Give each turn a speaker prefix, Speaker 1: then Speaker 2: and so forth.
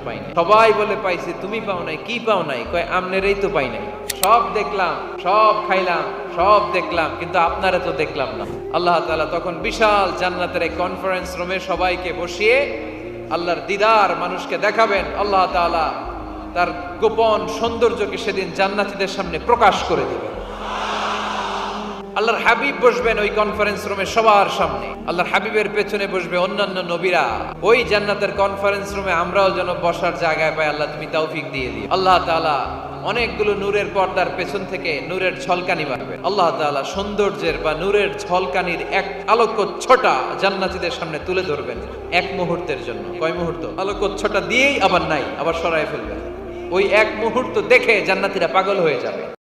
Speaker 1: পাইনি। সবাই বলে পাইছে, তুমি পাও নাই, কি পাও নাই? কয় আমনেরই তো পাই নাই। সব দেখলাম, সব খাইলাম, সব দেখলাম, কিন্তু আপনারা তো দেখলাম না। আল্লাহ তাআলা তখন বিশাল জান্নাতের এই কনফারেন্স রুমে সবাইকে বসিয়ে আল্লাহর দিদার মানুষকে দেখাবেন। আল্লাহ তাআলা তার গোপন সৌন্দর্যকে সেদিন জান্নাতীদের সামনে প্রকাশ করে দিবেন। আল্লাহর হাবিব বসবেন ওই কনফারেন্স রুমে সবার সামনে। আল্লাহর হাবিবের পেছনে বসবে অন্যান্য নবীরা। ওই জান্নাতের কনফারেন্স রুমে আমরাও যেন বসার জায়গায় পাই, আল্লাহ তুমি তৌফিক দিয়ে দিও। আল্লাহ তাআলা অনেকগুলো নূরের পর্দার পেছন থেকে নূরের ঝলকানি মারবেন। আল্লাহ তাআলা সৌন্দর্যের বা নূরের ঝলকানির এক আলোকচ্ছটা জান্নাতীদের সামনে তুলে ধরবেন এক মুহূর্তের জন্য। কয় মুহূর্ত? আলোকচ্ছটা দিয়েই আবার নাই, আবার সরায় ফেলবেন। ওই এক মুহূর্ত দেখে জান্নাতীরা পাগল হয়ে যাবে।